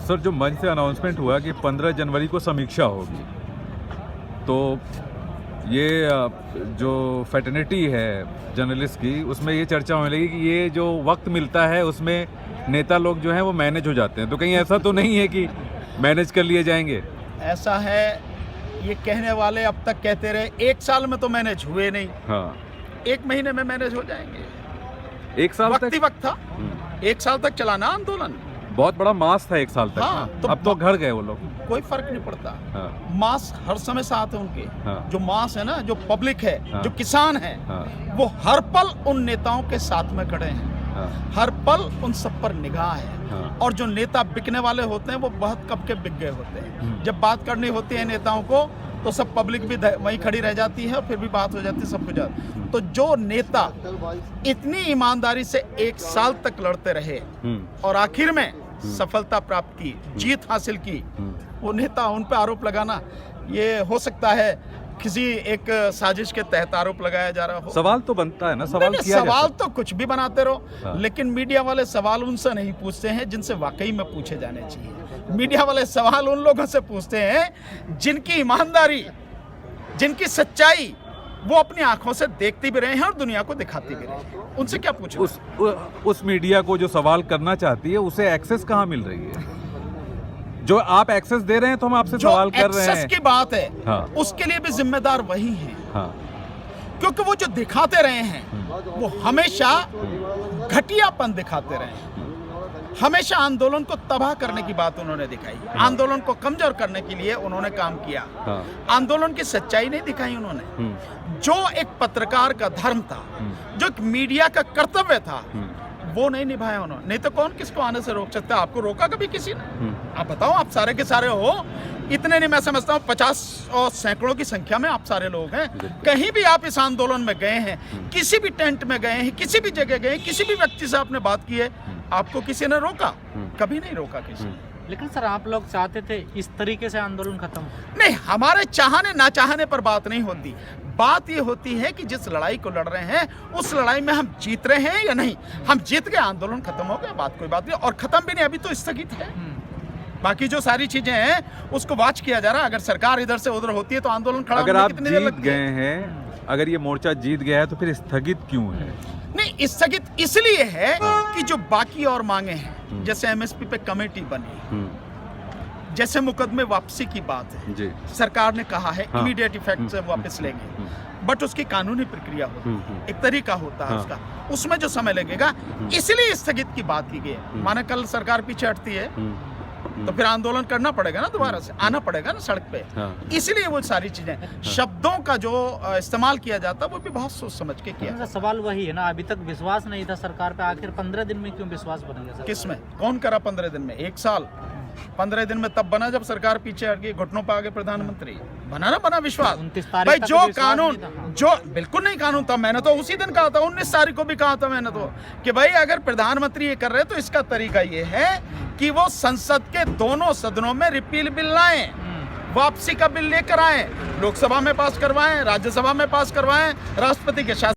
Sir, जो मंच से अनाउंसमेंट हुआ कि 15 जनवरी को समीक्षा होगी, तो ये जो फैटर्निटी है जर्नलिस्ट की, उसमें ये चर्चा होने लगी कि ये जो वक्त मिलता है उसमें नेता लोग जो हैं वो मैनेज हो जाते हैं, तो कहीं ऐसा तो नहीं है कि मैनेज कर लिए जाएंगे? ऐसा है, ये कहने वाले अब तक कहते रहे 1 साल में तो मैनेज हुए नहीं। हाँ, 1 महीने में मैनेज हो जाएंगे। 1 साल वक्त ही तक? वक्त था। 1 साल तक चलाना आंदोलन, बहुत बड़ा मास था 1 साल तक। हाँ, तो अब तो घर गए वो लोग। कोई फर्क नहीं पड़ता। हाँ, मास हर समय साथ है उनके। हाँ। जो मास है ना, जो पब्लिक है, हाँ। जो किसान है, हाँ, वो हर पल उन नेताओं के साथ में खड़े हैं। हाँ, हर पल उन सब पर निगाह है। हाँ। और जो नेता बिकने वाले होते हैं वो बहुत कब के बिक गए होते हैं। जब बात करनी होती है नेताओं को तो सब पब्लिक भी वहीं खड़ी रह जाती है और फिर भी बात हो जाती है, सब कुछ जाता है। तो जो नेता इतनी ईमानदारी से 1 साल तक लड़ते रहे और आखिर में सफलता प्राप्त की, जीत हासिल की, वो नेता, उन पे आरोप लगाना, ये हो सकता है किसी एक साजिश के तहत आरोप लगाया जा रहा हो। सवाल तो बनता है ना, सवाल नहीं, किया सवाल जाता तो कुछ भी बनाते रहो। हाँ। लेकिन मीडिया वाले सवाल उनसे नहीं पूछते हैं जिनसे वाकई में पूछे जाने चाहिए। मीडिया वाले सवाल उन लोगों से पूछते हैं जिनकी ईमानदारी, जिनकी सच्चाई वो अपनी आंखों से देखती भी रहे हैं और दुनिया को दिखाती भी रहे हैं। उनसे क्या पूछो? उस मीडिया को जो सवाल करना चाहती है उसे एक्सेस कहाँ मिल रही है? जो आप एक्सेस दे रहे हैं तो हम आपसे सवाल कर रहे एक्सेस हैं। की बात है, हाँ। उसके लिए भी जिम्मेदार वही हैं। हाँ, क्योंकि वो जो दिखाते रहे हैं वो हमेशा घटियापन दिखाते रहे हैं। हमेशा आंदोलन को तबाह करने की बात उन्होंने दिखाई, आंदोलन को कमजोर करने के लिए उन्होंने काम किया। हाँ। आंदोलन की सच्चाई नहीं दिखाई उन्होंने। जो एक पत्रकार का धर्म था, जो एक मीडिया का कर्तव्य था, वो नहीं निभाया उन्होंने। नहीं तो कौन किसको आने से रोक सकता है? आपको रोका कभी किसी ने? आप बताओ, आप सारे के सारे हो, इतने नहीं, मैं समझता हूँ 50 और सैकड़ों की संख्या में आप सारे लोग हैं। कहीं भी आप इस आंदोलन में गए हैं, किसी भी टेंट में गए हैं, किसी भी जगह गए, किसी भी व्यक्ति से आपने बात की है, आपको किसी ने रोका? कभी नहीं रोका किसी ने। लेकिन सर, आप लोग चाहते थे इस तरीके से आंदोलन खत्म हो? नहीं, हमारे चाहने ना चाहने पर बात नहीं होती। बात ये होती है कि जिस लड़ाई को लड़ रहे हैं उस लड़ाई में हम जीत रहे हैं या नहीं। हम जीत गए, आंदोलन खत्म हो गया, बात कोई बात नहीं। और खत्म भी नहीं, अभी तो स्थगित है। बाकी जो सारी चीजें हैं उसको वॉच किया जा रहा है। अगर सरकार इधर से उधर होती है तो आंदोलन खड़ा अगर होने में आप कितनी देर जीत लगती है? गए हैं, अगर ये मोर्चा जीत गया है तो फिर स्थगित क्यों है? नहीं, स्थगित इसलिए है कि जो बाकी और मांगे हैं, जैसे एमएसपी पे कमेटी बनी, जैसे मुकदमे वापसी की बात है जी, सरकार ने कहा है हाँ। इमीडिएट इफेक्ट से वापस लेंगे, बट उसकी कानूनी प्रक्रिया होती है, एक तरीका होता है हाँ। उसका, उसमें जो समय लगेगा, इसलिए स्थगित की बात की गई है। माने कल सरकार पीछे हटती है तो फिर आंदोलन करना पड़ेगा ना, दोबारा से आना पड़ेगा ना सड़क पे। हाँ। इसलिए वो सारी चीजें, शब्दों का जो इस्तेमाल किया जाता है वो भी बहुत सोच समझ के किया। लेकिन सर, सवाल वही है ना, अभी तक विश्वास नहीं था सरकार पे, आखिर 15 दिन में क्यों विश्वास बन गया सर? किसमें? कौन करा 15 दिन में? 1 साल 15 दिन में तब बना जब सरकार पीछे हट गई, घुटनों पर आ गए प्रधानमंत्री। बना ना बना विश्वास। 29 तारीख भाई तक जो विश्वास कानून, नहीं था। जो बिल्कुल नहीं कानून था, मैंने तो उसी दिन कहा था, 19 तारीख को भी कहा था मैंने तो, कि भाई अगर प्रधानमंत्री ये कर रहे तो इसका तरीका ये है कि वो संसद के दोनों सदनों में रिपील बिल लाएं, वापसी का बिल लेकर आए, लोकसभा में पास करवाएं, राज्यसभा में पास करवाएं, राष्ट्रपति के शासन